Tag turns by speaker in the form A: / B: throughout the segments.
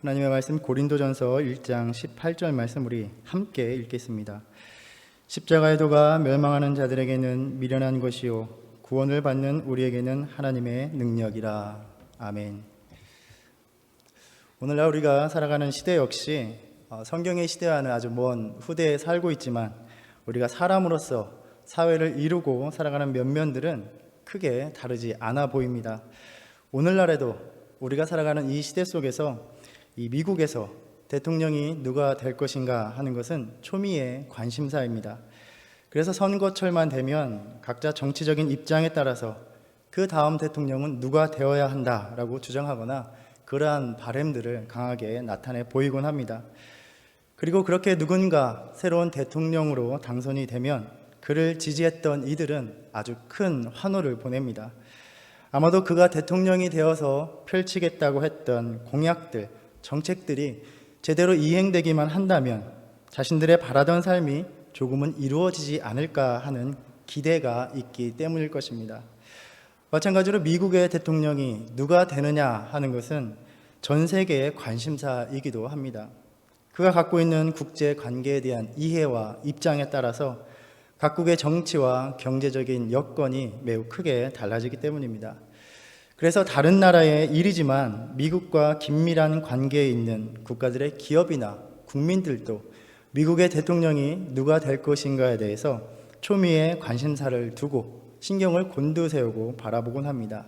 A: 하나님의 말씀 고린도전서 1장 18절 말씀 우리 함께 읽겠습니다. 십자가의 도가 멸망하는 자들에게는 미련한 것이요 구원을 받는 우리에게는 하나님의 능력이라. 아멘. 오늘날 우리가 살아가는 시대 역시 성경의 시대와는 아주 먼 후대에 살고 있지만 우리가 사람으로서 사회를 이루고 살아가는 면면들은 크게 다르지 않아 보입니다. 오늘날에도 우리가 살아가는 이 시대 속에서 이 미국에서 대통령이 누가 될 것인가 하는 것은 초미의 관심사입니다. 그래서 선거철만 되면 각자 정치적인 입장에 따라서 그 다음 대통령은 누가 되어야 한다라고 주장하거나 그러한 바램들을 강하게 나타내 보이곤 합니다. 그리고 그렇게 누군가 새로운 대통령으로 당선이 되면 그를 지지했던 이들은 아주 큰 환호를 보냅니다. 아마도 그가 대통령이 되어서 펼치겠다고 했던 공약들, 정책들이 제대로 이행되기만 한다면 자신들의 바라던 삶이 조금은 이루어지지 않을까 하는 기대가 있기 때문일 것입니다. 마찬가지로 미국의 대통령이 누가 되느냐 하는 것은 전 세계의 관심사이기도 합니다. 그가 갖고 있는 국제 관계에 대한 이해와 입장에 따라서 각국의 정치와 경제적인 여건이 매우 크게 달라지기 때문입니다. 그래서 다른 나라의 일이지만 미국과 긴밀한 관계에 있는 국가들의 기업이나 국민들도 미국의 대통령이 누가 될 것인가에 대해서 초미의 관심사를 두고 신경을 곤두세우고 바라보곤 합니다.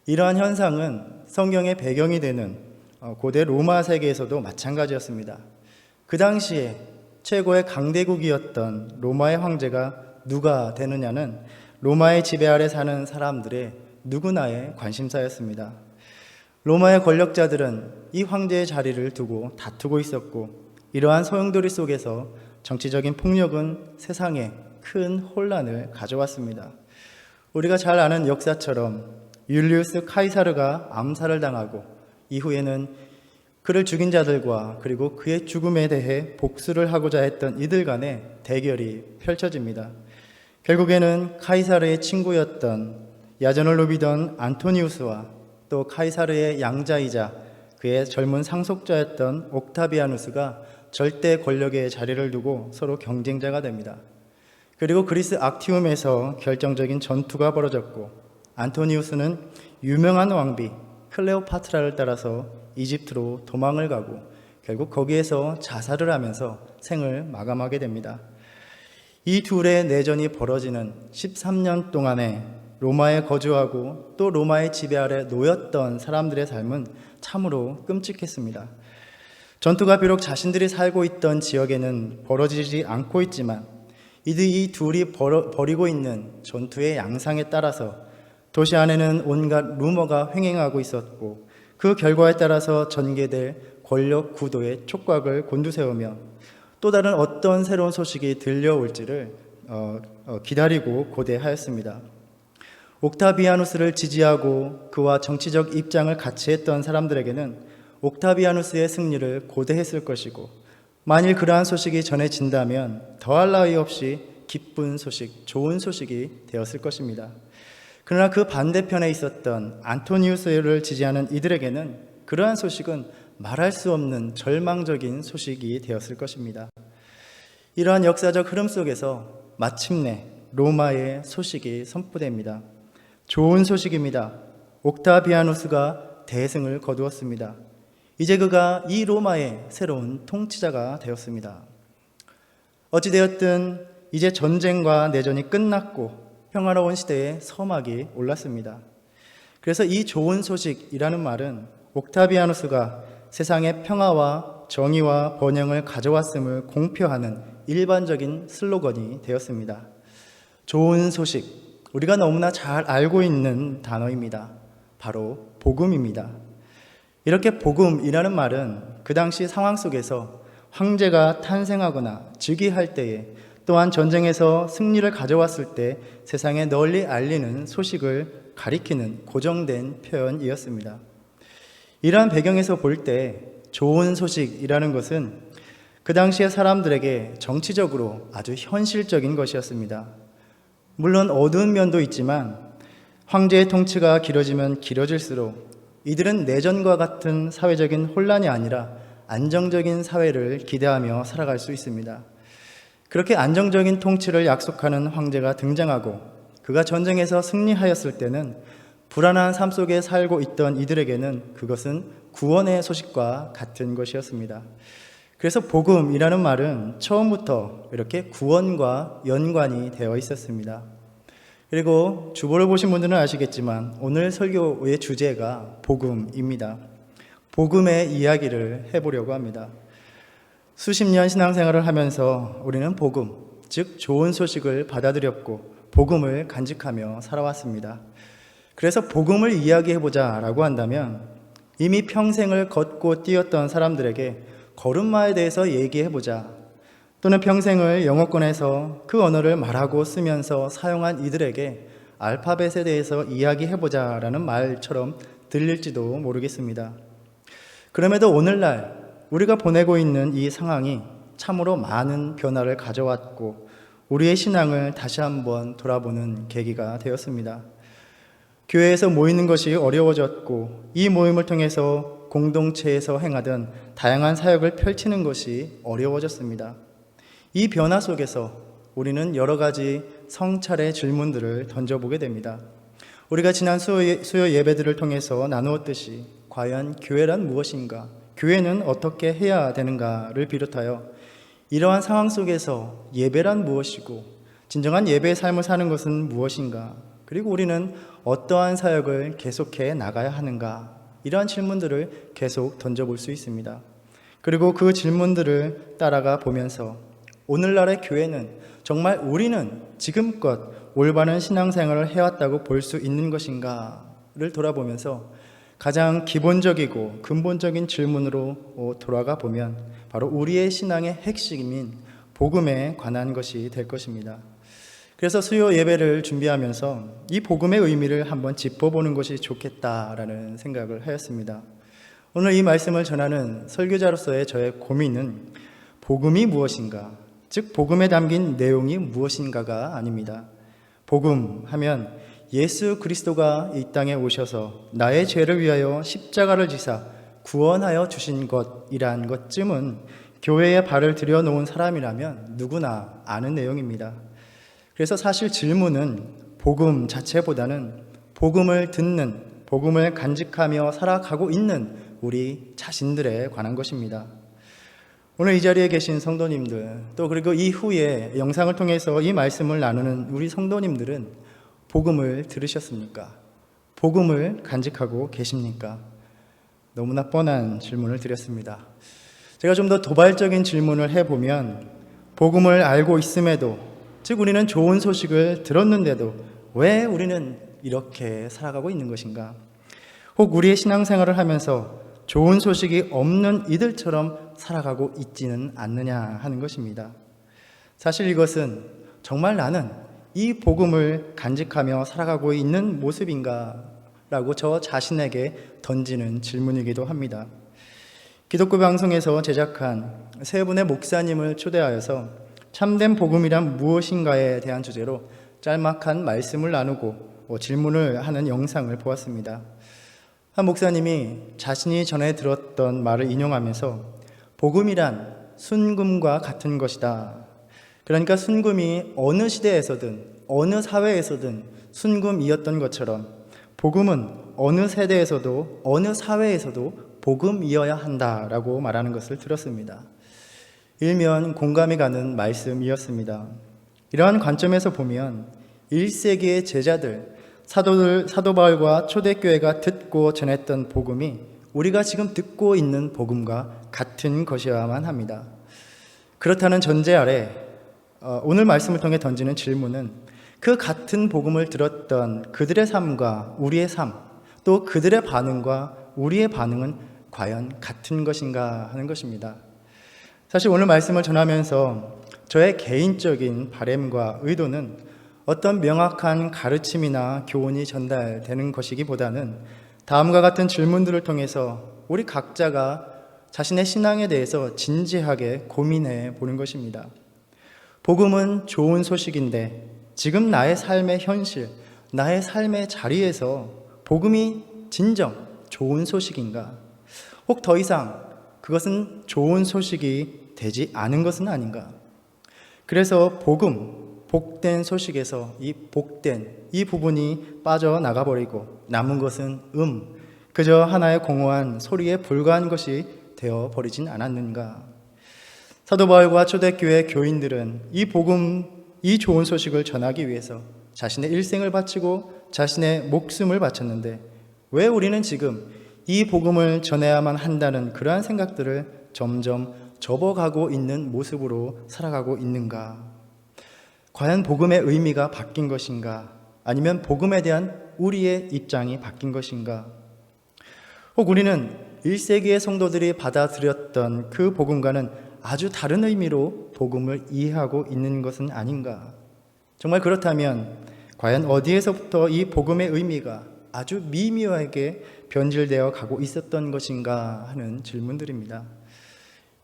A: 이러한 현상은 성경의 배경이 되는 고대 로마 세계에서도 마찬가지였습니다. 그 당시에 최고의 강대국이었던 로마의 황제가 누가 되느냐는 로마의 지배 아래 사는 사람들의 누구나의 관심사였습니다. 로마의 권력자들은 이 황제의 자리를 두고 다투고 있었고 이러한 소용돌이 속에서 정치적인 폭력은 세상에 큰 혼란을 가져왔습니다. 우리가 잘 아는 역사처럼 율리우스 카이사르가 암살을 당하고 이후에는 그를 죽인 자들과 그리고 그의 죽음에 대해 복수를 하고자 했던 이들 간의 대결이 펼쳐집니다. 결국에는 카이사르의 친구였던 야전을 누비던 안토니우스와 또 카이사르의 양자이자 그의 젊은 상속자였던 옥타비아누스가 절대 권력의 자리를 두고 서로 경쟁자가 됩니다. 그리고 그리스 악티움에서 결정적인 전투가 벌어졌고 안토니우스는 유명한 왕비 클레오파트라를 따라서 이집트로 도망을 가고 결국 거기에서 자살을 하면서 생을 마감하게 됩니다. 이 둘의 내전이 벌어지는 13년 동안에 로마에 거주하고 또 로마의 지배 아래 놓였던 사람들의 삶은 참으로 끔찍했습니다. 전투가 비록 자신들이 살고 있던 지역에는 벌어지지 않고 있지만 이 둘이 벌이고 있는 전투의 양상에 따라서 도시 안에는 온갖 루머가 횡행하고 있었고 그 결과에 따라서 전개될 권력 구도의 촉각을 곤두세우며 또 다른 어떤 새로운 소식이 들려올지를 기다리고 고대하였습니다. 옥타비아누스를 지지하고 그와 정치적 입장을 같이 했던 사람들에게는 옥타비아누스의 승리를 고대했을 것이고 만일 그러한 소식이 전해진다면 더할 나위 없이 기쁜 소식, 좋은 소식이 되었을 것입니다. 그러나 그 반대편에 있었던 안토니우스를 지지하는 이들에게는 그러한 소식은 말할 수 없는 절망적인 소식이 되었을 것입니다. 이러한 역사적 흐름 속에서 마침내 로마의 소식이 선포됩니다. 좋은 소식입니다. 옥타비아누스가 대승을 거두었습니다. 이제 그가 이 로마의 새로운 통치자가 되었습니다. 어찌되었든 이제 전쟁과 내전이 끝났고 평화로운 시대에 서막이 올랐습니다. 그래서 이 좋은 소식이라는 말은 옥타비아누스가 세상의 평화와 정의와 번영을 가져왔음을 공표하는 일반적인 슬로건이 되었습니다. 좋은 소식, 우리가 너무나 잘 알고 있는 단어입니다. 바로 복음입니다. 이렇게 복음이라는 말은 그 당시 상황 속에서 황제가 탄생하거나 즉위할 때에 또한 전쟁에서 승리를 가져왔을 때 세상에 널리 알리는 소식을 가리키는 고정된 표현이었습니다. 이러한 배경에서 볼 때 좋은 소식이라는 것은 그 당시의 사람들에게 정치적으로 아주 현실적인 것이었습니다. 물론 어두운 면도 있지만 황제의 통치가 길어지면 길어질수록 이들은 내전과 같은 사회적인 혼란이 아니라 안정적인 사회를 기대하며 살아갈 수 있습니다. 그렇게 안정적인 통치를 약속하는 황제가 등장하고 그가 전쟁에서 승리하였을 때는 불안한 삶 속에 살고 있던 이들에게는 그것은 구원의 소식과 같은 것이었습니다. 그래서 복음이라는 말은 처음부터 이렇게 구원과 연관이 되어 있었습니다. 그리고 주보를 보신 분들은 아시겠지만 오늘 설교의 주제가 복음입니다. 복음의 이야기를 해보려고 합니다. 수십 년 신앙생활을 하면서 우리는 복음, 즉 좋은 소식을 받아들였고 복음을 간직하며 살아왔습니다. 그래서 복음을 이야기해보자 라고 한다면 이미 평생을 걷고 뛰었던 사람들에게 걸음마에 대해서 얘기해보자, 또는 평생을 영어권에서 그 언어를 말하고 쓰면서 사용한 이들에게 알파벳에 대해서 이야기해보자 라는 말처럼 들릴지도 모르겠습니다. 그럼에도 오늘날 우리가 보내고 있는 이 상황이 참으로 많은 변화를 가져왔고 우리의 신앙을 다시 한번 돌아보는 계기가 되었습니다. 교회에서 모이는 것이 어려워졌고 이 모임을 통해서 공동체에서 행하던 다양한 사역을 펼치는 것이 어려워졌습니다. 이 변화 속에서 우리는 여러 가지 성찰의 질문들을 던져보게 됩니다. 우리가 지난 수요 예배들을 통해서 나누었듯이 과연 교회란 무엇인가? 교회는 어떻게 해야 되는가를 비롯하여 이러한 상황 속에서 예배란 무엇이고 진정한 예배의 삶을 사는 것은 무엇인가? 그리고 우리는 어떠한 사역을 계속해 나가야 하는가? 이러한 질문들을 계속 던져볼 수 있습니다. 그리고 그 질문들을 따라가 보면서 오늘날의 교회는 정말 우리는 지금껏 올바른 신앙생활을 해왔다고 볼 수 있는 것인가를 돌아보면서 가장 기본적이고 근본적인 질문으로 돌아가 보면 바로 우리의 신앙의 핵심인 복음에 관한 것이 될 것입니다. 그래서 수요 예배를 준비하면서 이 복음의 의미를 한번 짚어보는 것이 좋겠다라는 생각을 하였습니다. 오늘 이 말씀을 전하는 설교자로서의 저의 고민은 복음이 무엇인가, 즉 복음에 담긴 내용이 무엇인가가 아닙니다. 복음 하면 예수 그리스도가 이 땅에 오셔서 나의 죄를 위하여 십자가를 지사 구원하여 주신 것이란 것쯤은 교회에 발을 들여놓은 사람이라면 누구나 아는 내용입니다. 그래서 사실 질문은 복음 자체보다는 복음을 듣는, 복음을 간직하며 살아가고 있는 우리 자신들에 관한 것입니다. 오늘 이 자리에 계신 성도님들, 또 그리고 이후에 영상을 통해서 이 말씀을 나누는 우리 성도님들은 복음을 들으셨습니까? 복음을 간직하고 계십니까? 너무나 뻔한 질문을 드렸습니다. 제가 좀 더 도발적인 질문을 해보면 복음을 알고 있음에도, 즉 우리는 좋은 소식을 들었는데도 왜 우리는 이렇게 살아가고 있는 것인가? 혹 우리의 신앙생활을 하면서 좋은 소식이 없는 이들처럼 살아가고 있지는 않느냐 하는 것입니다. 사실 이것은 정말 나는 이 복음을 간직하며 살아가고 있는 모습인가? 라고 저 자신에게 던지는 질문이기도 합니다. 기독교 방송에서 제작한 세 분의 목사님을 초대하여서 참된 복음이란 무엇인가에 대한 주제로 짤막한 말씀을 나누고 질문을 하는 영상을 보았습니다. 한 목사님이 자신이 전에 들었던 말을 인용하면서 복음이란 순금과 같은 것이다. 그러니까 순금이 어느 시대에서든 어느 사회에서든 순금이었던 것처럼 복음은 어느 세대에서도 어느 사회에서도 복음이어야 한다라고 말하는 것을 들었습니다. 일면 공감이 가는 말씀이었습니다. 이러한 관점에서 보면 1세기의 제자들, 사도 바울과 초대교회가 듣고 전했던 복음이 우리가 지금 듣고 있는 복음과 같은 것이어야만 합니다. 그렇다는 전제 아래 오늘 말씀을 통해 던지는 질문은 그 같은 복음을 들었던 그들의 삶과 우리의 삶, 또 그들의 반응과 우리의 반응은 과연 같은 것인가 하는 것입니다. 사실 오늘 말씀을 전하면서 저의 개인적인 바람과 의도는 어떤 명확한 가르침이나 교훈이 전달되는 것이기보다는 다음과 같은 질문들을 통해서 우리 각자가 자신의 신앙에 대해서 진지하게 고민해 보는 것입니다. 복음은 좋은 소식인데 지금 나의 삶의 현실, 나의 삶의 자리에서 복음이 진정 좋은 소식인가? 혹 더 이상 그것은 좋은 소식이 되지 않은 것은 아닌가? 그래서 복음, 복된 소식에서 이 복된 이 부분이 빠져나가 버리고 남은 것은 그저 하나의 공허한 소리에 불과한 것이 되어버리진 않았는가? 사도 바울과 초대교회 교인들은 이 복음, 이 좋은 소식을 전하기 위해서 자신의 일생을 바치고 자신의 목숨을 바쳤는데 왜 우리는 지금 이 복음을 전해야만 한다는 그러한 생각들을 점점 접어가고 있는 모습으로 살아가고 있는가? 과연 복음의 의미가 바뀐 것인가? 아니면 복음에 대한 우리의 입장이 바뀐 것인가? 혹 우리는 1세기의 성도들이 받아들였던 그 복음과는 아주 다른 의미로 복음을 이해하고 있는 것은 아닌가? 정말 그렇다면 과연 어디에서부터 이 복음의 의미가 아주 미묘하게 변질되어 가고 있었던 것인가 하는 질문들입니다.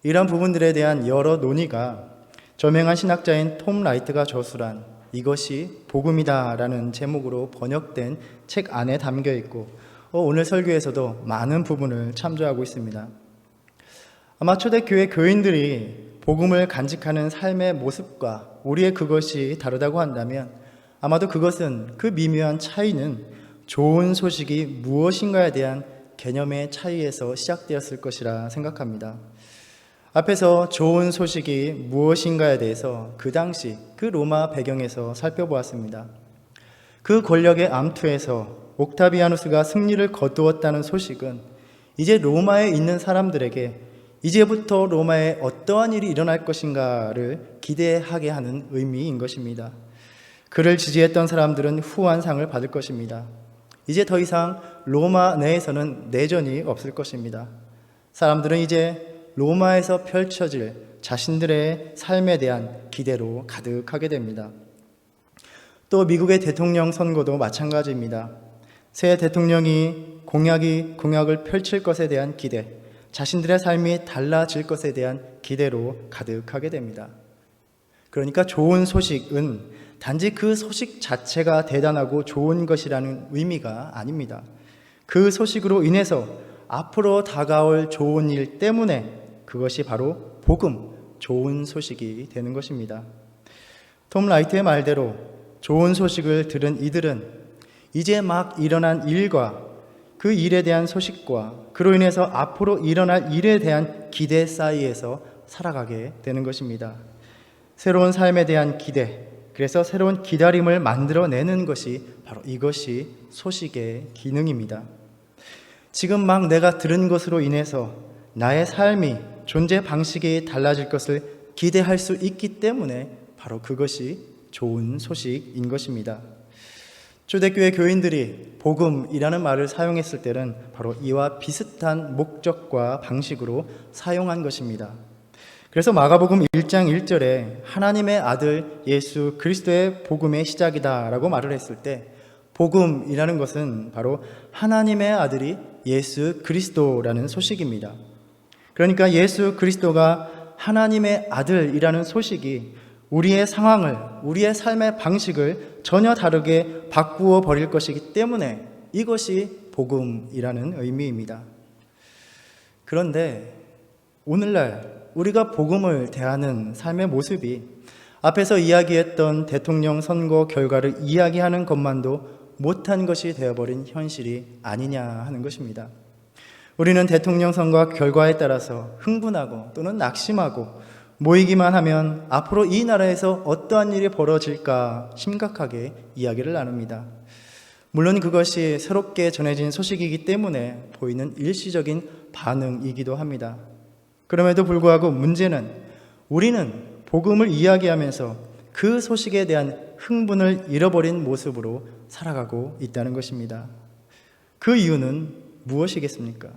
A: 이러한 부분들에 대한 여러 논의가 저명한 신학자인 톰 라이트가 저술한 이것이 복음이다라는 제목으로 번역된 책 안에 담겨 있고 오늘 설교에서도 많은 부분을 참조하고 있습니다. 아마 초대교회 교인들이 복음을 간직하는 삶의 모습과 우리의 그것이 다르다고 한다면 아마도 그것은 그 미묘한 차이는 좋은 소식이 무엇인가에 대한 개념의 차이에서 시작되었을 것이라 생각합니다. 앞에서 좋은 소식이 무엇인가에 대해서 그 당시 그 로마 배경에서 살펴보았습니다. 그 권력의 암투에서 옥타비아누스가 승리를 거두었다는 소식은 이제 로마에 있는 사람들에게 이제부터 로마에 어떠한 일이 일어날 것인가를 기대하게 하는 의미인 것입니다. 그를 지지했던 사람들은 후한 상을 받을 것입니다. 이제 더 이상 로마 내에서는 내전이 없을 것입니다. 사람들은 이제 로마에서 펼쳐질 자신들의 삶에 대한 기대로 가득하게 됩니다. 또 미국의 대통령 선거도 마찬가지입니다. 새 대통령이 공약을 펼칠 것에 대한 기대, 자신들의 삶이 달라질 것에 대한 기대로 가득하게 됩니다. 그러니까 좋은 소식은 단지 그 소식 자체가 대단하고 좋은 것이라는 의미가 아닙니다. 그 소식으로 인해서 앞으로 다가올 좋은 일 때문에 그것이 바로 복음, 좋은 소식이 되는 것입니다. 톰 라이트의 말대로 좋은 소식을 들은 이들은 이제 막 일어난 일과 그 일에 대한 소식과 그로 인해서 앞으로 일어날 일에 대한 기대 사이에서 살아가게 되는 것입니다. 새로운 삶에 대한 기대, 그래서 새로운 기다림을 만들어내는 것이 바로 이것이 소식의 기능입니다. 지금 막 내가 들은 것으로 인해서 나의 삶이 존재 방식이 달라질 것을 기대할 수 있기 때문에 바로 그것이 좋은 소식인 것입니다. 초대교회 교인들이 복음이라는 말을 사용했을 때는 바로 이와 비슷한 목적과 방식으로 사용한 것입니다. 그래서 마가복음 1장 1절에 하나님의 아들 예수 그리스도의 복음의 시작이다라고 말을 했을 때 복음이라는 것은 바로 하나님의 아들이 예수 그리스도라는 소식입니다. 그러니까 예수 그리스도가 하나님의 아들이라는 소식이 우리의 상황을, 우리의 삶의 방식을 전혀 다르게 바꾸어 버릴 것이기 때문에 이것이 복음이라는 의미입니다. 그런데 오늘날 우리가 복음을 대하는 삶의 모습이 앞에서 이야기했던 대통령 선거 결과를 이야기하는 것만도 못한 것이 되어버린 현실이 아니냐 하는 것입니다. 우리는 대통령 선거 결과에 따라서 흥분하고 또는 낙심하고 모이기만 하면 앞으로 이 나라에서 어떠한 일이 벌어질까 심각하게 이야기를 나눕니다. 물론 그것이 새롭게 전해진 소식이기 때문에 보이는 일시적인 반응이기도 합니다. 그럼에도 불구하고 문제는 우리는 복음을 이야기하면서 그 소식에 대한 흥분을 잃어버린 모습으로 살아가고 있다는 것입니다. 그 이유는 무엇이겠습니까?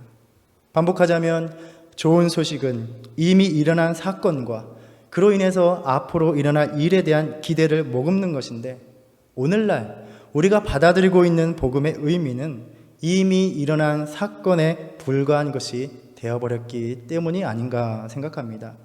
A: 반복하자면 좋은 소식은 이미 일어난 사건과 그로 인해서 앞으로 일어날 일에 대한 기대를 머금는 것인데 오늘날 우리가 받아들이고 있는 복음의 의미는 이미 일어난 사건에 불과한 것이 되어버렸기 때문이 아닌가 생각합니다.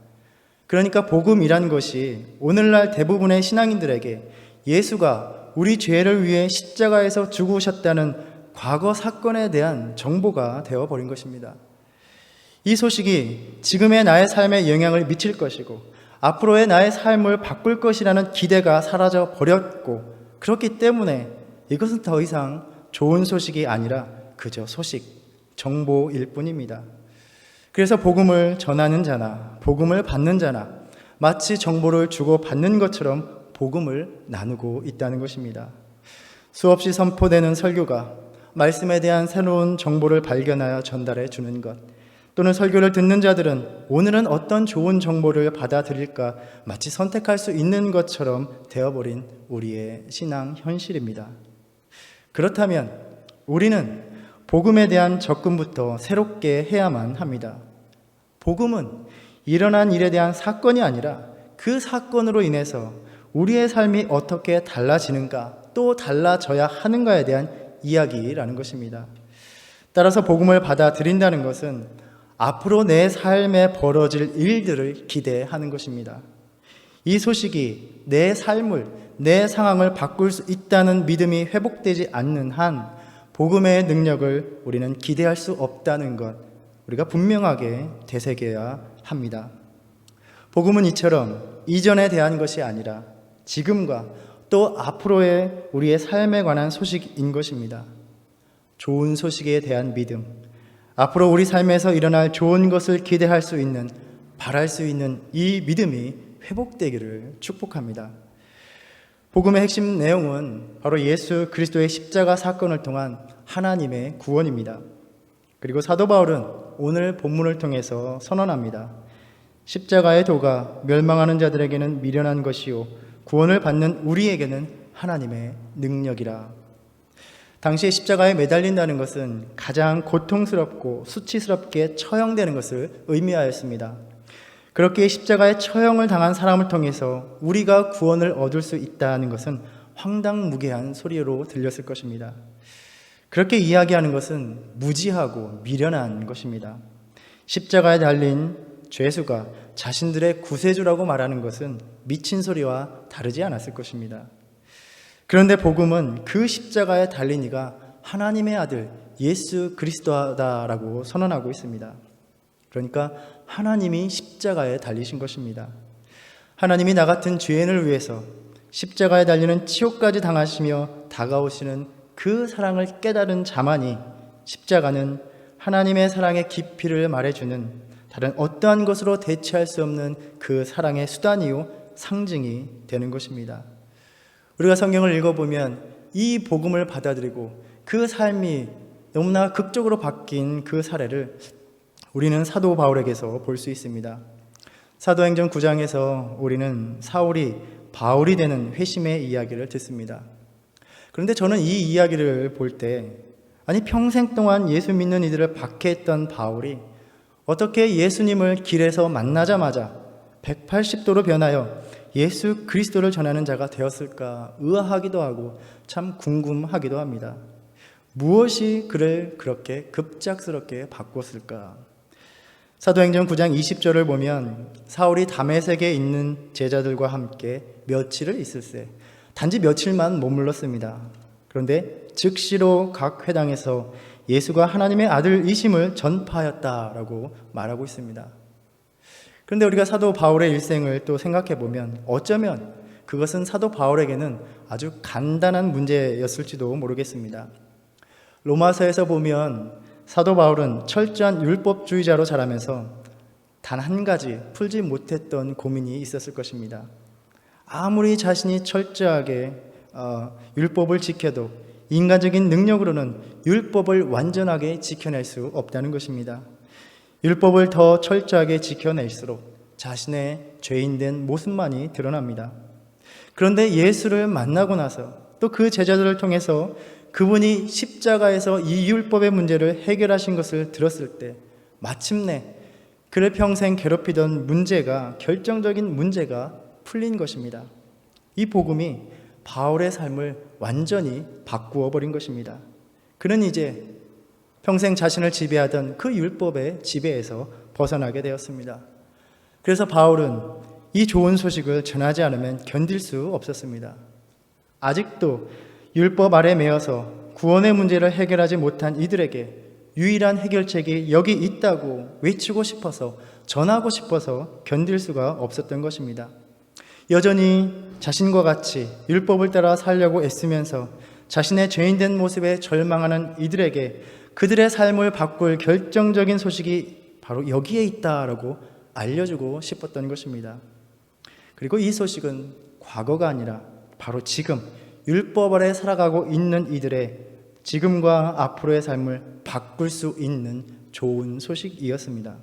A: 그러니까 복음이란 것이 오늘날 대부분의 신앙인들에게 예수가 우리 죄를 위해 십자가에서 죽으셨다는 과거 사건에 대한 정보가 되어버린 것입니다. 이 소식이 지금의 나의 삶에 영향을 미칠 것이고 앞으로의 나의 삶을 바꿀 것이라는 기대가 사라져 버렸고, 그렇기 때문에 이것은 더 이상 좋은 소식이 아니라 그저 소식, 정보일 뿐입니다. 그래서 복음을 전하는 자나 복음을 받는 자나 마치 정보를 주고 받는 것처럼 복음을 나누고 있다는 것입니다. 수없이 선포되는 설교가 말씀에 대한 새로운 정보를 발견하여 전달해 주는 것, 또는 설교를 듣는 자들은 오늘은 어떤 좋은 정보를 받아들일까 마치 선택할 수 있는 것처럼 되어버린 우리의 신앙 현실입니다. 그렇다면 우리는 복음에 대한 접근부터 새롭게 해야만 합니다. 복음은 일어난 일에 대한 사건이 아니라 그 사건으로 인해서 우리의 삶이 어떻게 달라지는가, 또 달라져야 하는가에 대한 이야기라는 것입니다. 따라서 복음을 받아들인다는 것은 앞으로 내 삶에 벌어질 일들을 기대하는 것입니다. 이 소식이 내 삶을, 내 상황을 바꿀 수 있다는 믿음이 회복되지 않는 한 복음의 능력을 우리는 기대할 수 없다는 것, 우리가 분명하게 되새겨야 합니다. 복음은 이처럼 이전에 대한 것이 아니라 지금과 또 앞으로의 우리의 삶에 관한 소식인 것입니다. 좋은 소식에 대한 믿음, 앞으로 우리 삶에서 일어날 좋은 것을 기대할 수 있는, 바랄 수 있는 이 믿음이 회복되기를 축복합니다. 복음의 핵심 내용은 바로 예수 그리스도의 십자가 사건을 통한 하나님의 구원입니다. 그리고 사도 바울은 오늘 본문을 통해서 선언합니다. 십자가의 도가 멸망하는 자들에게는 미련한 것이요 구원을 받는 우리에게는 하나님의 능력이라. 당시에 십자가에 매달린다는 것은 가장 고통스럽고 수치스럽게 처형되는 것을 의미하였습니다. 그렇게 십자가에 처형을 당한 사람을 통해서 우리가 구원을 얻을 수 있다는 것은 황당무계한 소리로 들렸을 것입니다. 그렇게 이야기하는 것은 무지하고 미련한 것입니다. 십자가에 달린 죄수가 자신들의 구세주라고 말하는 것은 미친 소리와 다르지 않았을 것입니다. 그런데 복음은 그 십자가에 달린 이가 하나님의 아들 예수 그리스도다라고 선언하고 있습니다. 그러니까 하나님이 십자가에 달리신 것입니다. 하나님이 나 같은 죄인을 위해서 십자가에 달리는 치욕까지 당하시며 다가오시는 그 사랑을 깨달은 자만이 십자가는 하나님의 사랑의 깊이를 말해주는 다른 어떠한 것으로 대체할 수 없는 그 사랑의 수단이요 상징이 되는 것입니다. 우리가 성경을 읽어보면 이 복음을 받아들이고 그 삶이 너무나 극적으로 바뀐 그 사례를 우리는 사도 바울에게서 볼 수 있습니다. 사도행전 9장에서 우리는 사울이 바울이 되는 회심의 이야기를 듣습니다. 그런데 저는 이 이야기를 볼 때 평생 동안 예수 믿는 이들을 박해했던 바울이 어떻게 예수님을 길에서 만나자마자 180도로 변하여 예수 그리스도를 전하는 자가 되었을까 의아하기도 하고 참 궁금하기도 합니다. 무엇이 그를 그렇게 급작스럽게 바꿨을까? 사도행전 9장 20절을 보면 사울이 다메섹에 있는 제자들과 함께 며칠을 있을세, 단지 며칠만 머물렀습니다. 그런데 즉시로 각 회당에서 예수가 하나님의 아들이심을 전파하였다라고 말하고 있습니다. 그런데 우리가 사도 바울의 일생을 또 생각해 보면 어쩌면 그것은 사도 바울에게는 아주 간단한 문제였을지도 모르겠습니다. 로마서에서 보면 사도 바울은 철저한 율법주의자로 자라면서 단 한 가지 풀지 못했던 고민이 있었을 것입니다. 아무리 자신이 철저하게 율법을 지켜도 인간적인 능력으로는 율법을 완전하게 지켜낼 수 없다는 것입니다. 율법을 더 철저하게 지켜낼수록 자신의 죄인된 모습만이 드러납니다. 그런데 예수를 만나고 나서 또 그 제자들을 통해서 그분이 십자가에서 이 율법의 문제를 해결하신 것을 들었을 때 마침내 그를 평생 괴롭히던 문제가, 결정적인 문제가 풀린 것입니다. 이 복음이 바울의 삶을 완전히 바꾸어 버린 것입니다. 그는 이제 평생 자신을 지배하던 그 율법의 지배에서 벗어나게 되었습니다. 그래서 바울은 이 좋은 소식을 전하지 않으면 견딜 수 없었습니다. 아직도 율법 아래 매여서 구원의 문제를 해결하지 못한 이들에게 유일한 해결책이 여기 있다고 외치고 싶어서, 전하고 싶어서 견딜 수가 없었던 것입니다. 여전히 자신과 같이 율법을 따라 살려고 애쓰면서 자신의 죄인된 모습에 절망하는 이들에게 그들의 삶을 바꿀 결정적인 소식이 바로 여기에 있다라고 알려주고 싶었던 것입니다. 그리고 이 소식은 과거가 아니라 바로 지금 율법 아래 살아가고 있는 이들의 지금과 앞으로의 삶을 바꿀 수 있는 좋은 소식이었습니다.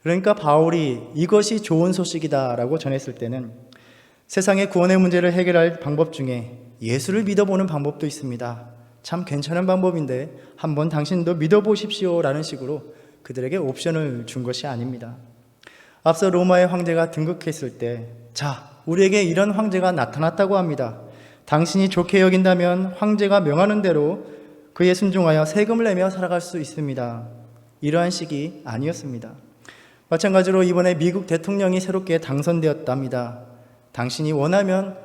A: 그러니까 바울이 이것이 좋은 소식이다라고 전했을 때는 세상의 구원의 문제를 해결할 방법 중에 예수를 믿어보는 방법도 있습니다. 참 괜찮은 방법인데 한번 당신도 믿어보십시오 라는 식으로 그들에게 옵션을 준 것이 아닙니다. 앞서 로마의 황제가 등극했을 때, 자, 우리에게 이런 황제가 나타났다고 합니다. 당신이 좋게 여긴다면 황제가 명하는 대로 그에 순종하여 세금을 내며 살아갈 수 있습니다. 이러한 식이 아니었습니다. 마찬가지로 이번에 미국 대통령이 새롭게 당선되었답니다. 당신이 원하면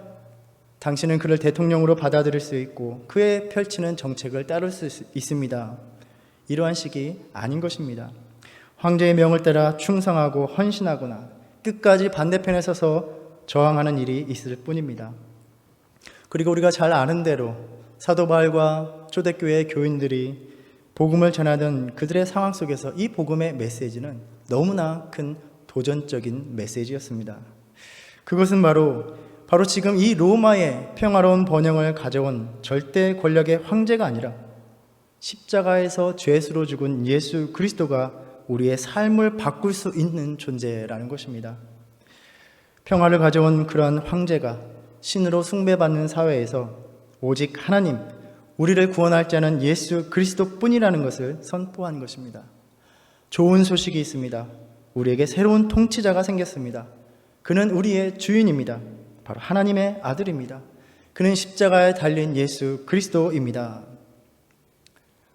A: 당신은 그를 대통령으로 받아들일 수 있고 그의 펼치는 정책을 따를 수 있습니다. 이러한 식이 아닌 것입니다. 황제의 명을 따라 충성하고 헌신하거나 끝까지 반대편에 서서 저항하는 일이 있을 뿐입니다. 그리고 우리가 잘 아는 대로 사도 바울과 초대교회 교인들이 복음을 전하던 그들의 상황 속에서 이 복음의 메시지는 너무나 큰 도전적인 메시지였습니다. 그것은 바로 지금 이 로마의 평화로운 번영을 가져온 절대 권력의 황제가 아니라 십자가에서 죄수로 죽은 예수 그리스도가 우리의 삶을 바꿀 수 있는 존재라는 것입니다. 평화를 가져온 그러한 황제가 신으로 숭배받는 사회에서 오직 하나님, 우리를 구원할 자는 예수 그리스도뿐이라는 것을 선포한 것입니다. 좋은 소식이 있습니다. 우리에게 새로운 통치자가 생겼습니다. 그는 우리의 주인입니다. 바로 하나님의 아들입니다. 그는 십자가에 달린 예수 그리스도입니다.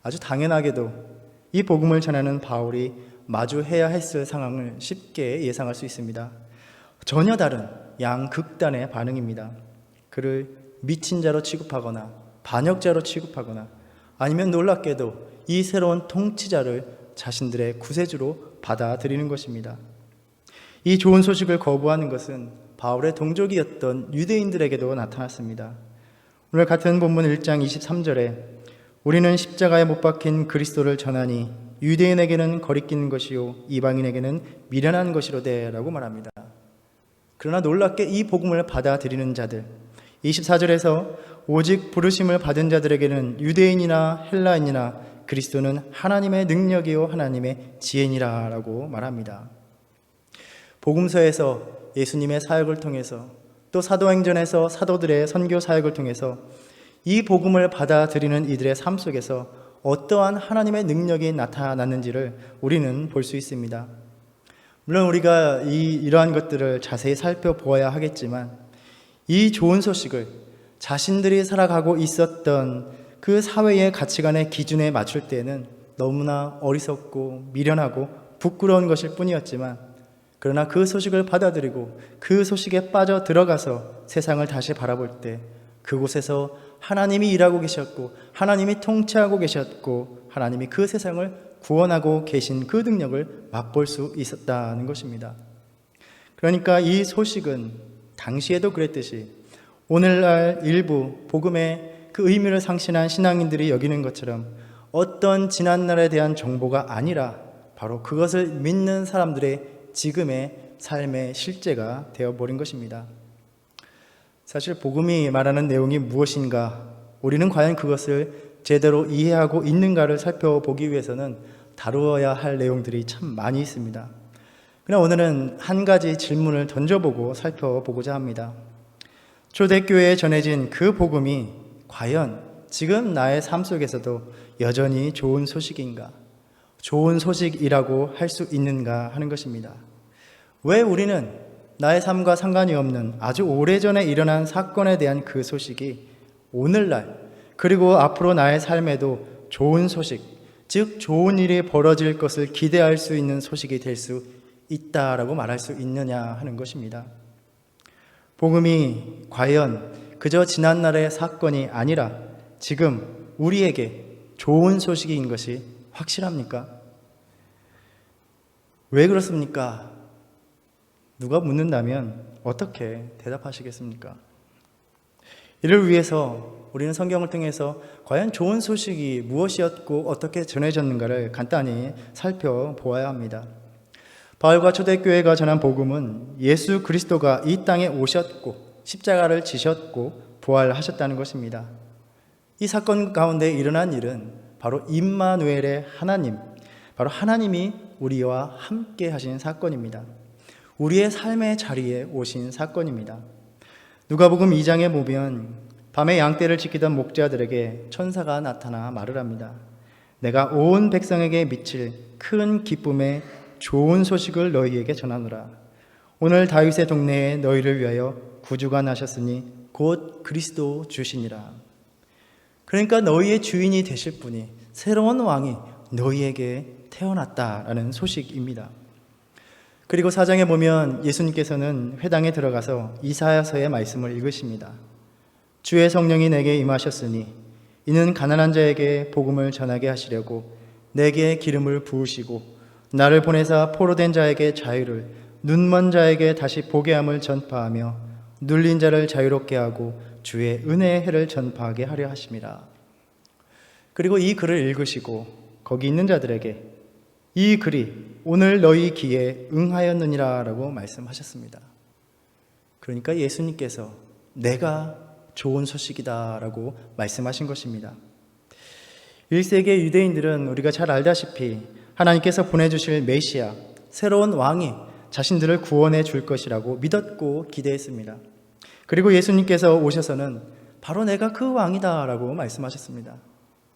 A: 아주 당연하게도 이 복음을 전하는 바울이 마주해야 했을 상황을 쉽게 예상할 수 있습니다. 전혀 다른 양극단의 반응입니다. 그를 미친 자로 취급하거나 반역자로 취급하거나 아니면 놀랍게도 이 새로운 통치자를 자신들의 구세주로 받아들이는 것입니다. 이 좋은 소식을 거부하는 것은 바울의 동족이었던 유대인들에게도 나타났습니다. 오늘 같은 본문 1장 23절에 우리는 십자가에 못 박힌 그리스도를 전하니 유대인에게는 거리끼는 것이요 이방인에게는 미련한 것이로되 라고 말합니다. 그러나 놀랍게 이 복음을 받아들이는 자들, 24절에서 오직 부르심을 받은 자들에게는 유대인이나 헬라인이나 그리스도는 하나님의 능력이요 하나님의 지혜니라 라고 말합니다. 복음서에서 예수님의 사역을 통해서 또 사도행전에서 사도들의 선교 사역을 통해서 이 복음을 받아들이는 이들의 삶 속에서 어떠한 하나님의 능력이 나타났는지를 우리는 볼 수 있습니다. 물론 우리가 이러한 것들을 자세히 살펴보아야 하겠지만 이 좋은 소식을 자신들이 살아가고 있었던 그 사회의 가치관의 기준에 맞출 때는 너무나 어리석고 미련하고 부끄러운 것일 뿐이었지만 그러나 그 소식을 받아들이고 그 소식에 빠져 들어가서 세상을 다시 바라볼 때 그곳에서 하나님이 일하고 계셨고 하나님이 통치하고 계셨고 하나님이 그 세상을 구원하고 계신 그 능력을 맛볼 수 있었다는 것입니다. 그러니까 이 소식은 당시에도 그랬듯이 오늘날 일부 복음의 그 의미를 상실한 신앙인들이 여기는 것처럼 어떤 지난날에 대한 정보가 아니라 바로 그것을 믿는 사람들의 지금의 삶의 실제가 되어버린 것입니다. 사실 복음이 말하는 내용이 무엇인가, 우리는 과연 그것을 제대로 이해하고 있는가를 살펴보기 위해서는 다루어야 할 내용들이 참 많이 있습니다. 그러나 오늘은 한 가지 질문을 던져보고 살펴보고자 합니다. 초대교회에 전해진 그 복음이 과연 지금 나의 삶 속에서도 여전히 좋은 소식인가, 좋은 소식이라고 할 수 있는가 하는 것입니다. 왜 우리는 나의 삶과 상관이 없는 아주 오래전에 일어난 사건에 대한 그 소식이 오늘날 그리고 앞으로 나의 삶에도 좋은 소식, 즉 좋은 일이 벌어질 것을 기대할 수 있는 소식이 될 수 있다라고 말할 수 있느냐 하는 것입니다. 복음이 과연 그저 지난날의 사건이 아니라 지금 우리에게 좋은 소식인 것이 확실합니까? 왜 그렇습니까? 누가 묻는다면 어떻게 대답하시겠습니까? 이를 위해서 우리는 성경을 통해서 과연 좋은 소식이 무엇이었고 어떻게 전해졌는가를 간단히 살펴보아야 합니다. 바울과 초대교회가 전한 복음은 예수 그리스도가 이 땅에 오셨고 십자가를 지셨고 부활하셨다는 것입니다. 이 사건 가운데 일어난 일은 바로 임마누엘의 하나님, 바로 하나님이 우리와 함께 하신 사건입니다. 우리의 삶의 자리에 오신 사건입니다. 누가복음 2장에 보면 밤에 양떼를 지키던 목자들에게 천사가 나타나 말을 합니다. 내가 온 백성에게 미칠 큰 기쁨의 좋은 소식을 너희에게 전하노라. 오늘 다윗의 동네에 너희를 위하여 구주가 나셨으니 곧 그리스도 주시니라. 그러니까 너희의 주인이 되실 분이, 새로운 왕이 너희에게 태어났다라는 소식입니다. 그리고 4장에 보면 예수님께서는 회당에 들어가서 이사야서의 말씀을 읽으십니다. 주의 성령이 내게 임하셨으니 이는 가난한 자에게 복음을 전하게 하시려고 내게 기름을 부으시고 나를 보내사 포로된 자에게 자유를, 눈먼 자에게 다시 보게 함을 전파하며 눌린 자를 자유롭게 하고 주의 은혜의 해를 전파하게 하려 하심이라. 그리고 이 글을 읽으시고 거기 있는 자들에게 이 글이 오늘 너희 귀에 응하였느니라 라고 말씀하셨습니다. 그러니까 예수님께서 내가 좋은 소식이다 라고 말씀하신 것입니다. 1세기의 유대인들은 우리가 잘 알다시피 하나님께서 보내주실 메시아, 새로운 왕이 자신들을 구원해 줄 것이라고 믿었고 기대했습니다. 그리고 예수님께서 오셔서는 바로 내가 그 왕이다 라고 말씀하셨습니다.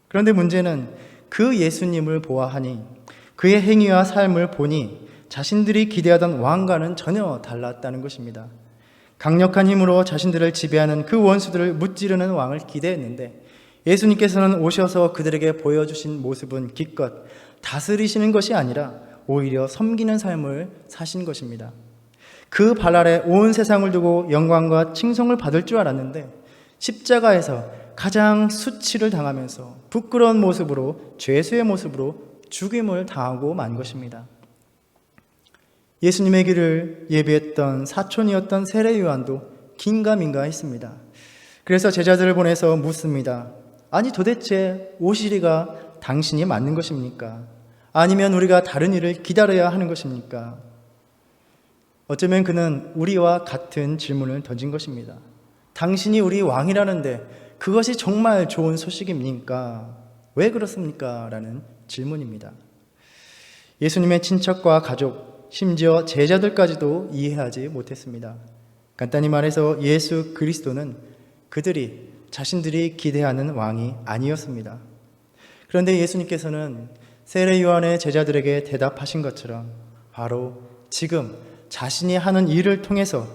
A: 그런데 문제는 그 예수님을 보아하니 그의 행위와 삶을 보니 자신들이 기대하던 왕과는 전혀 달랐다는 것입니다. 강력한 힘으로 자신들을 지배하는 그 원수들을 무찌르는 왕을 기대했는데 예수님께서는 오셔서 그들에게 보여주신 모습은 기껏 다스리시는 것이 아니라 오히려 섬기는 삶을 사신 것입니다. 그 발 아래 온 세상을 두고 영광과 칭송을 받을 줄 알았는데 십자가에서 가장 수치를 당하면서 부끄러운 모습으로, 죄수의 모습으로 죽임을 당하고 만 것입니다. 예수님의 길을 예비했던 사촌이었던 세례 요한도 긴가민가했습니다. 그래서 제자들을 보내서 묻습니다. 아니 도대체 오시리가 당신이 맞는 것입니까? 아니면 우리가 다른 일을 기다려야 하는 것입니까? 어쩌면 그는 우리와 같은 질문을 던진 것입니다. 당신이 우리 왕이라는데 그것이 정말 좋은 소식입니까? 왜 그렇습니까? 라는 질문입니다. 예수님의 친척과 가족, 심지어 제자들까지도 이해하지 못했습니다. 간단히 말해서 예수 그리스도는 그들이 자신들이 기대하는 왕이 아니었습니다. 그런데 예수님께서는 세례 요한의 제자들에게 대답하신 것처럼 바로 지금 자신이 하는 일을 통해서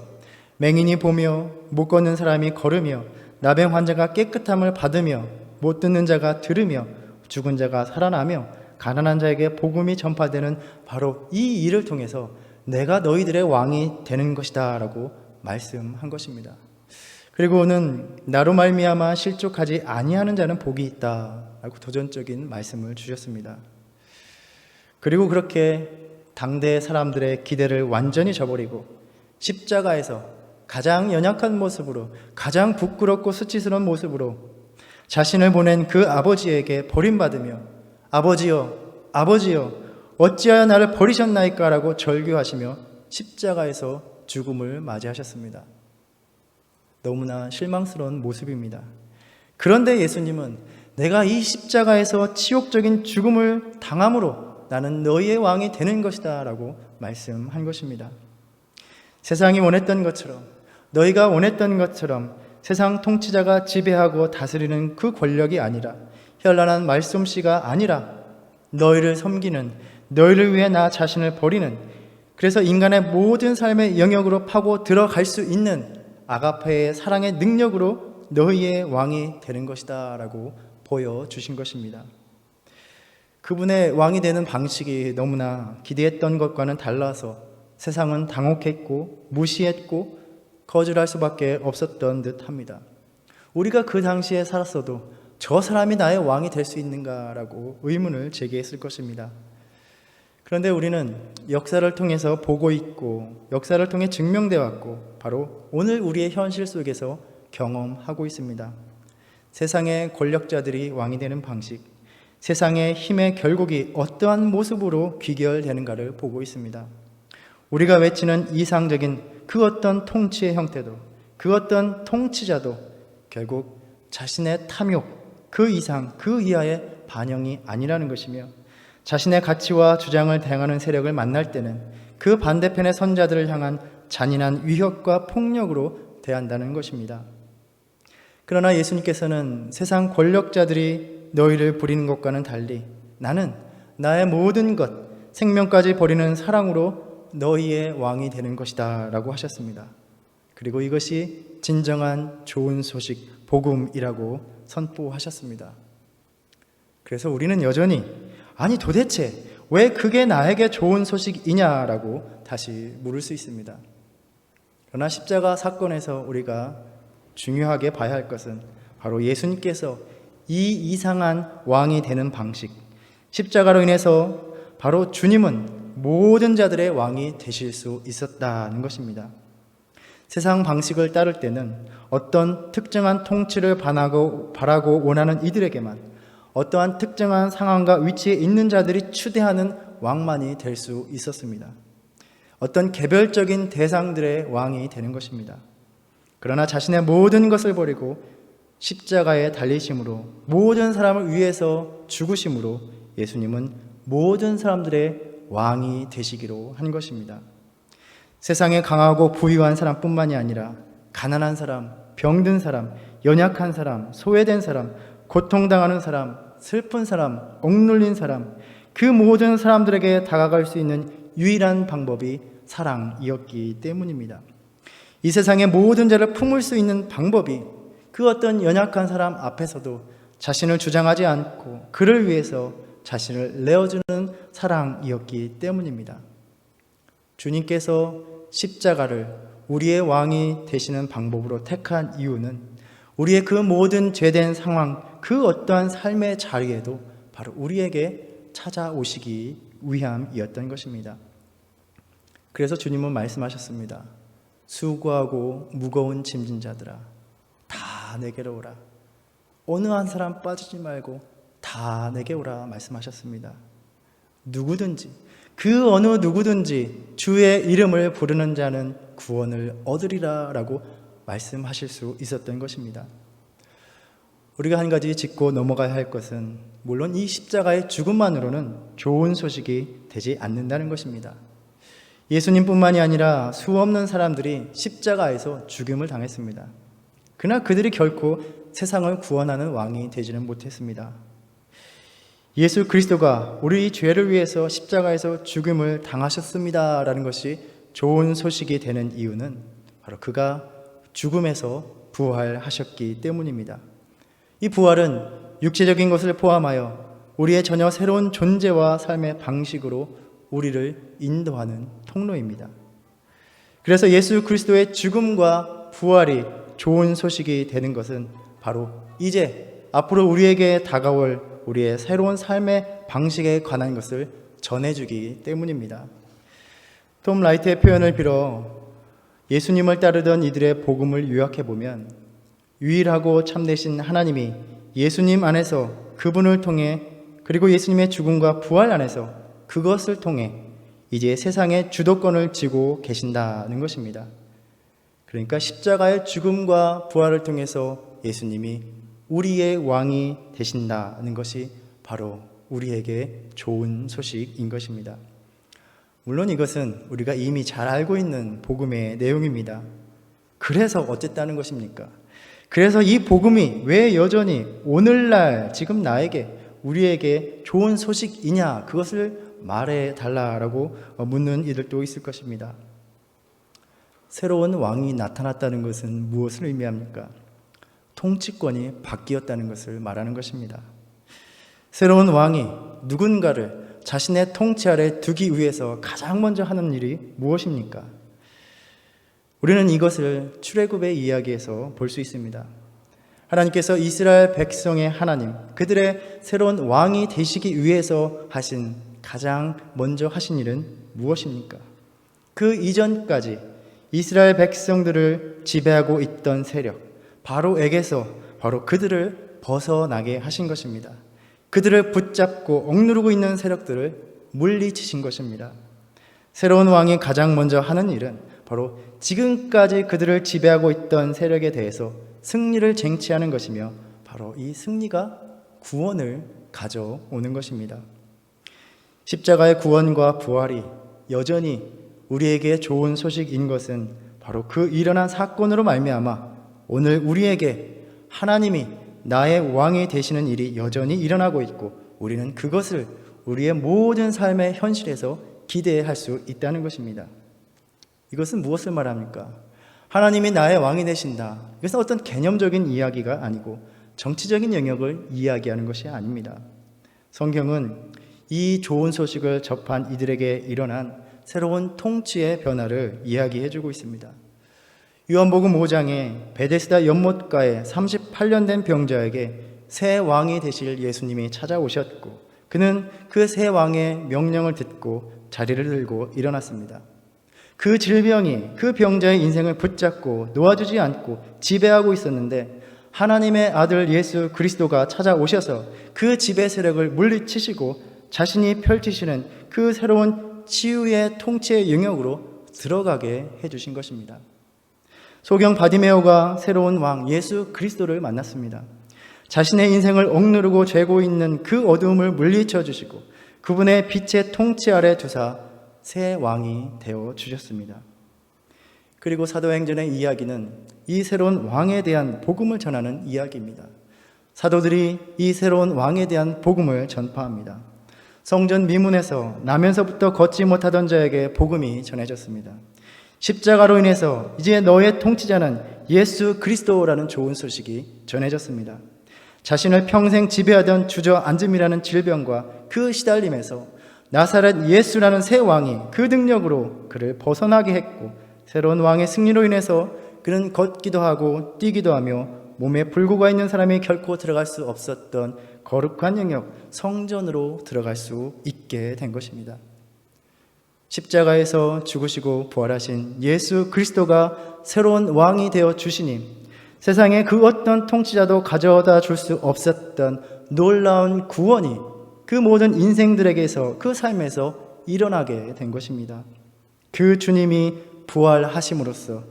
A: 맹인이 보며 못 걷는 사람이 걸으며 나병 환자가 깨끗함을 받으며 못 듣는 자가 들으며 죽은 자가 살아나며 가난한 자에게 복음이 전파되는 바로 이 일을 통해서 내가 너희들의 왕이 되는 것이다 라고 말씀한 것입니다. 그리고는 나로 말미암아 실족하지 아니하는 자는 복이 있다 라고 도전적인 말씀을 주셨습니다. 그리고 그렇게 당대 사람들의 기대를 완전히 저버리고 십자가에서 가장 연약한 모습으로, 가장 부끄럽고 수치스러운 모습으로 자신을 보낸 그 아버지에게 버림받으며 아버지여, 아버지여, 어찌하여 나를 버리셨나이까 라고 절규하시며 십자가에서 죽음을 맞이하셨습니다. 너무나 실망스러운 모습입니다. 그런데 예수님은 내가 이 십자가에서 치욕적인 죽음을 당함으로 나는 너희의 왕이 되는 것이다 라고 말씀한 것입니다. 세상이 원했던 것처럼, 너희가 원했던 것처럼 세상 통치자가 지배하고 다스리는 그 권력이 아니라, 현란한 말솜씨가 아니라 너희를 섬기는, 너희를 위해 나 자신을 버리는, 그래서 인간의 모든 삶의 영역으로 파고 들어갈 수 있는 아가페의 사랑의 능력으로 너희의 왕이 되는 것이다 라고 보여주신 것입니다. 그분의 왕이 되는 방식이 너무나 기대했던 것과는 달라서 세상은 당혹했고 무시했고 거절할 수밖에 없었던 듯 합니다. 우리가 그 당시에 살았어도 저 사람이 나의 왕이 될 수 있는가라고 의문을 제기했을 것입니다. 그런데 우리는 역사를 통해서 보고 있고 역사를 통해 증명되어 왔고 바로 오늘 우리의 현실 속에서 경험하고 있습니다. 세상의 권력자들이 왕이 되는 방식, 세상의 힘의 결국이 어떠한 모습으로 귀결되는가를 보고 있습니다. 우리가 외치는 이상적인 그 어떤 통치의 형태도, 그 어떤 통치자도 결국 자신의 탐욕, 그 이상, 그 이하의 반영이 아니라는 것이며, 자신의 가치와 주장을 대항하는 세력을 만날 때는 그 반대편의 선자들을 향한 잔인한 위협과 폭력으로 대한다는 것입니다. 그러나 예수님께서는 세상 권력자들이 너희를 부리는 것과는 달리 나는 나의 모든 것, 생명까지 버리는 사랑으로 너희의 왕이 되는 것이다 라고 하셨습니다. 그리고 이것이 진정한 좋은 소식, 복음이라고 선포하셨습니다. 그래서 우리는 여전히 아니 도대체 왜 그게 나에게 좋은 소식이냐라고 다시 물을 수 있습니다. 그러나 십자가 사건에서 우리가 중요하게 봐야 할 것은 바로 예수님께서 이 이상한 왕이 되는 방식, 십자가로 인해서 바로 주님은 모든 자들의 왕이 되실 수 있었다는 것입니다. 세상 방식을 따를 때는 어떤 특정한 통치를 바라고 원하는 이들에게만 어떠한 특정한 상황과 위치에 있는 자들이 추대하는 왕만이 될 수 있었습니다. 어떤 개별적인 대상들의 왕이 되는 것입니다. 그러나 자신의 모든 것을 버리고 십자가에 달리심으로 모든 사람을 위해서 죽으심으로 예수님은 모든 사람들의 왕이 되시기로 한 것입니다. 세상에 강하고 부유한 사람뿐만이 아니라 가난한 사람, 병든 사람, 연약한 사람, 소외된 사람, 고통당하는 사람, 슬픈 사람, 억눌린 사람, 그 모든 사람들에게 다가갈 수 있는 유일한 방법이 사랑이었기 때문입니다. 이 세상의 모든 죄를 품을 수 있는 방법이 그 어떤 연약한 사람 앞에서도 자신을 주장하지 않고 그를 위해서 자신을 내어주는 사랑이었기 때문입니다. 주님께서 십자가를 우리의 왕이 되시는 방법으로 택한 이유는 우리의 그 모든 죄된 상황, 그 어떠한 삶의 자리에도 바로 우리에게 찾아오시기 위함이었던 것입니다. 그래서 주님은 말씀하셨습니다. 수고하고 무거운 짐진 자들아, 다 내게로 오라. 어느 한 사람 빠지지 말고 다 내게 오라 말씀하셨습니다. 누구든지, 그 어느 누구든지 주의 이름을 부르는 자는 구원을 얻으리라 라고 말씀하실 수 있었던 것입니다. 우리가 한 가지 짚고 넘어가야 할 것은 물론 이 십자가의 죽음만으로는 좋은 소식이 되지 않는다는 것입니다. 예수님뿐만이 아니라 수없는 사람들이 십자가에서 죽임을 당했습니다. 그러나 그들이 결코 세상을 구원하는 왕이 되지는 못했습니다. 예수 그리스도가 우리 죄를 위해서 십자가에서 죽임을 당하셨습니다 라는 것이 좋은 소식이 되는 이유는 바로 그가 죽음에서 부활하셨기 때문입니다. 이 부활은 육체적인 것을 포함하여 우리의 전혀 새로운 존재와 삶의 방식으로 우리를 인도하는 통로입니다. 그래서 예수 그리스도의 죽음과 부활이 좋은 소식이 되는 것은 바로 이제 앞으로 우리에게 다가올 우리의 새로운 삶의 방식에 관한 것을 전해주기 때문입니다. 톰 라이트의 표현을 빌어 예수님을 따르던 이들의 복음을 요약해보면 유일하고 참되신 하나님이 예수님 안에서 그분을 통해 그리고 예수님의 죽음과 부활 안에서 그것을 통해 이제 세상의 주도권을 쥐고 계신다는 것입니다. 그러니까 십자가의 죽음과 부활을 통해서 예수님이 우리의 왕이 되신다는 것이 바로 우리에게 좋은 소식인 것입니다. 물론 이것은 우리가 이미 잘 알고 있는 복음의 내용입니다. 그래서 어쨌다는 것입니까? 그래서 이 복음이 왜 여전히 오늘날 지금 나에게 우리에게 좋은 소식이냐 그것을 말해달라고 묻는 이들도 있을 것입니다. 새로운 왕이 나타났다는 것은 무엇을 의미합니까? 통치권이 바뀌었다는 것을 말하는 것입니다. 새로운 왕이 누군가를 자신의 통치 아래 두기 위해서 가장 먼저 하는 일이 무엇입니까? 우리는 이것을 출애굽의 이야기에서 볼 수 있습니다. 하나님께서 이스라엘 백성의 하나님, 그들의 새로운 왕이 되시기 위해서 하신 가장 먼저 하신 일은 무엇입니까? 그 이전까지 이스라엘 백성들을 지배하고 있던 세력, 바로에게서 바로 그들을 벗어나게 하신 것입니다. 그들을 붙잡고 억누르고 있는 세력들을 물리치신 것입니다. 새로운 왕이 가장 먼저 하는 일은 바로 지금까지 그들을 지배하고 있던 세력에 대해서 승리를 쟁취하는 것이며, 바로 이 승리가 구원을 가져오는 것입니다. 십자가의 구원과 부활이 여전히 우리에게 좋은 소식인 것은 바로 그 일어난 사건으로 말미암아 오늘 우리에게 하나님이 나의 왕이 되시는 일이 여전히 일어나고 있고, 우리는 그것을 우리의 모든 삶의 현실에서 기대할 수 있다는 것입니다. 이것은 무엇을 말합니까? 하나님이 나의 왕이 되신다. 이것은 어떤 개념적인 이야기가 아니고 정치적인 영역을 이야기하는 것이 아닙니다. 성경은 이 좋은 소식을 접한 이들에게 일어난 새로운 통치의 변화를 이야기해주고 있습니다. 요한복음 5장에 베데스다 연못가에 38년 된 병자에게 새 왕이 되실 예수님이 찾아오셨고, 그는 그 새 왕의 명령을 듣고 자리를 들고 일어났습니다. 그 질병이 그 병자의 인생을 붙잡고 놓아주지 않고 지배하고 있었는데, 하나님의 아들 예수 그리스도가 찾아오셔서 그 지배 세력을 물리치시고 자신이 펼치시는 그 새로운 치유의 통치의 영역으로 들어가게 해주신 것입니다. 소경 바디메오가 새로운 왕 예수 그리스도를 만났습니다. 자신의 인생을 억누르고 죄고 있는 그 어두움을 물리쳐 주시고 그분의 빛의 통치 아래 두사 새 왕이 되어 주셨습니다. 그리고 사도행전의 이야기는 이 새로운 왕에 대한 복음을 전하는 이야기입니다. 사도들이 이 새로운 왕에 대한 복음을 전파합니다. 성전 미문에서 나면서부터 걷지 못하던 자에게 복음이 전해졌습니다. 십자가로 인해서 이제 너의 통치자는 예수 그리스도라는 좋은 소식이 전해졌습니다. 자신을 평생 지배하던 주저앉음이라는 질병과 그 시달림에서 나사렛 예수라는 새 왕이 그 능력으로 그를 벗어나게 했고, 새로운 왕의 승리로 인해서 그는 걷기도 하고 뛰기도 하며 몸에 불구가 있는 사람이 결코 들어갈 수 없었던 거룩한 영역 성전으로 들어갈 수 있게 된 것입니다. 십자가에서 죽으시고 부활하신 예수 그리스도가 새로운 왕이 되어 주시니 세상에 그 어떤 통치자도 가져다 줄 수 없었던 놀라운 구원이 그 모든 인생들에게서 그 삶에서 일어나게 된 것입니다. 그 주님이 부활하심으로써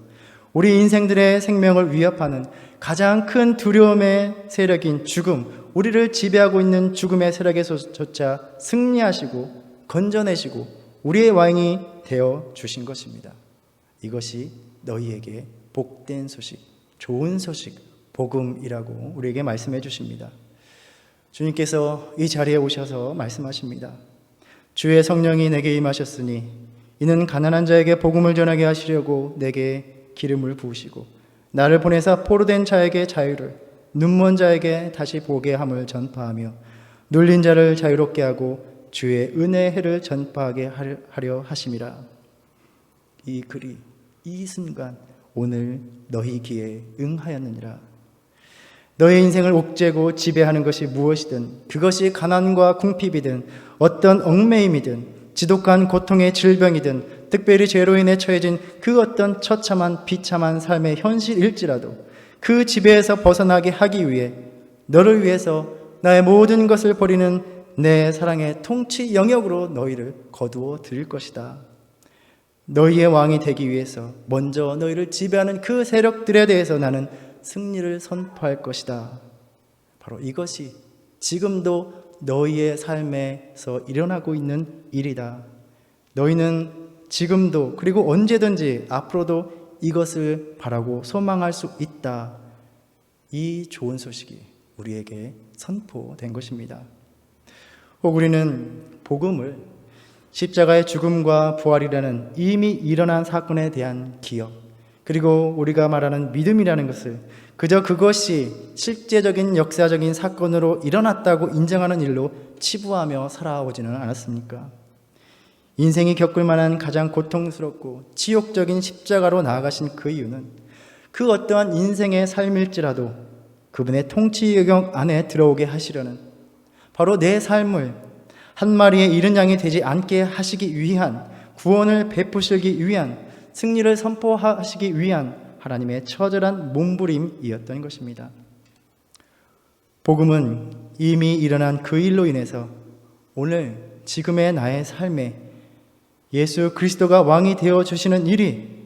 A: 우리 인생들의 생명을 위협하는 가장 큰 두려움의 세력인 죽음, 우리를 지배하고 있는 죽음의 세력에서조차 승리하시고 건져내시고 우리의 왕이 되어 주신 것입니다. 이것이 너희에게 복된 소식, 좋은 소식, 복음이라고 우리에게 말씀해 주십니다. 주님께서 이 자리에 오셔서 말씀하십니다. 주의 성령이 내게 임하셨으니 이는 가난한 자에게 복음을 전하게 하시려고 내게 기름을 부으시고 나를 보내사 포로된 자에게 자유를, 눈먼 자에게 다시 보게 함을 전파하며 눌린 자를 자유롭게 하고 주의 은혜의 해를 전파하게 하려 하심이라. 이 글이 이 순간 오늘 너희 귀에 응하였느니라. 너의 인생을 옥죄고 지배하는 것이 무엇이든, 그것이 가난과 궁핍이든 어떤 얽매임이든 지독한 고통의 질병이든 특별히 죄로 인해 처해진 그 어떤 처참한 비참한 삶의 현실일지라도 그 지배에서 벗어나게 하기 위해 너를 위해서 나의 모든 것을 버리는 내 사랑의 통치 영역으로 너희를 거두어 드릴 것이다. 너희의 왕이 되기 위해서 먼저 너희를 지배하는 그 세력들에 대해서 나는 승리를 선포할 것이다. 바로 이것이 지금도 너희의 삶에서 일어나고 있는 일이다. 너희는 지금도 그리고 언제든지 앞으로도 이것을 바라고 소망할 수 있다. 이 좋은 소식이 우리에게 선포된 것입니다. 혹 우리는 복음을 십자가의 죽음과 부활이라는 이미 일어난 사건에 대한 기억, 그리고 우리가 말하는 믿음이라는 것을 그저 그것이 실제적인 역사적인 사건으로 일어났다고 인정하는 일로 치부하며 살아오지는 않았습니까? 인생이 겪을 만한 가장 고통스럽고 치욕적인 십자가로 나아가신 그 이유는 그 어떠한 인생의 삶일지라도 그분의 통치 영역 안에 들어오게 하시려는, 바로 내 삶을 한 마리의 이른 양이 되지 않게 하시기 위한, 구원을 베푸시기 위한, 승리를 선포하시기 위한 하나님의 처절한 몸부림이었던 것입니다. 복음은 이미 일어난 그 일로 인해서 오늘 지금의 나의 삶에 예수 그리스도가 왕이 되어 주시는 일이,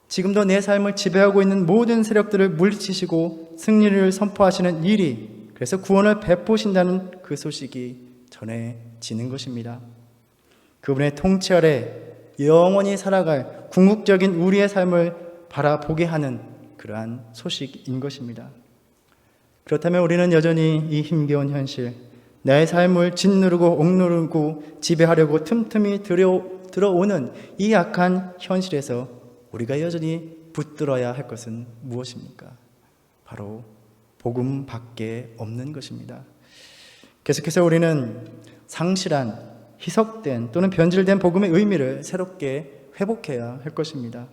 A: 지금도 내 삶을 지배하고 있는 모든 세력들을 물리치시고 승리를 선포하시는 일이, 그래서 구원을 베푸신다는 그 소식이 전해지는 것입니다. 그분의 통치 아래 영원히 살아갈 궁극적인 우리의 삶을 바라보게 하는 그러한 소식인 것입니다. 그렇다면 우리는 여전히 이 힘겨운 현실, 나의 삶을 짓누르고 억누르고 지배하려고 틈틈이 들어오는 이 악한 현실에서 우리가 여전히 붙들어야 할 것은 무엇입니까? 바로 복음밖에 없는 것입니다. 계속해서 우리는 상실한, 희석된 또는 변질된 복음의 의미를 새롭게 회복해야 할 것입니다.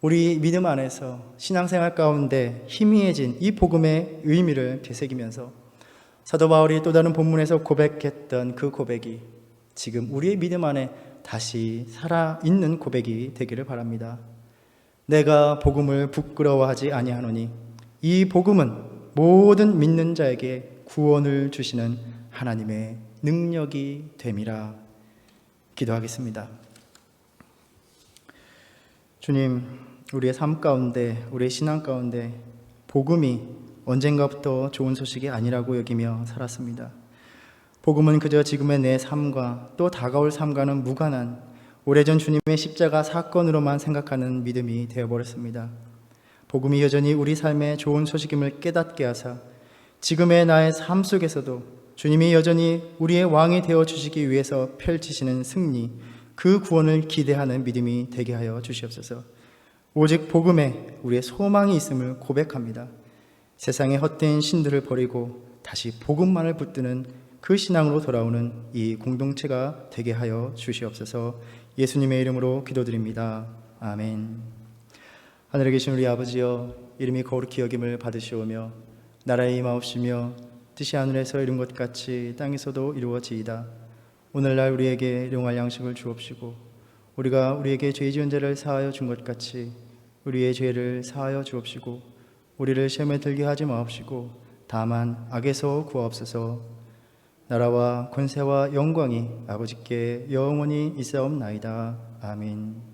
A: 우리 믿음 안에서 신앙생활 가운데 희미해진 이 복음의 의미를 되새기면서 사도 바울이 또 다른 본문에서 고백했던 그 고백이 지금 우리의 믿음 안에 다시 살아있는 고백이 되기를 바랍니다. 내가 복음을 부끄러워하지 아니하노니 이 복음은 모든 믿는 자에게 구원을 주시는 하나님의 능력이 됨이라. 기도하겠습니다. 주님, 우리의 삶 가운데, 우리의 신앙 가운데 복음이 언젠가부터 좋은 소식이 아니라고 여기며 살았습니다. 복음은 그저 지금의 내 삶과 또 다가올 삶과는 무관한 오래전 주님의 십자가 사건으로만 생각하는 믿음이 되어버렸습니다. 복음이 여전히 우리 삶의 좋은 소식임을 깨닫게 하사 지금의 나의 삶 속에서도 주님이 여전히 우리의 왕이 되어주시기 위해서 펼치시는 승리, 그 구원을 기대하는 믿음이 되게 하여 주시옵소서. 오직 복음에 우리의 소망이 있음을 고백합니다. 세상의 헛된 신들을 버리고 다시 복음만을 붙드는 그 신앙으로 돌아오는 이 공동체가 되게 하여 주시옵소서. 예수님의 이름으로 기도드립니다. 아멘. 하늘에 계신 우리 아버지여, 이름이 거룩히 여김을 받으시오며 나라의 임하옵시며 뜻이 하늘에서 이룬 것 같이 땅에서도 이루어지이다. 오늘날 우리에게 일용할 양식을 주옵시고 우리가 우리에게 죄 지은 자를 사하여 준 것 같이 우리의 죄를 사하여 주옵시고 우리를 시험에 들게 하지 마옵시고 다만 악에서 구하옵소서. 나라와 권세와 영광이 아버지께 영원히 있사옵나이다. 아멘.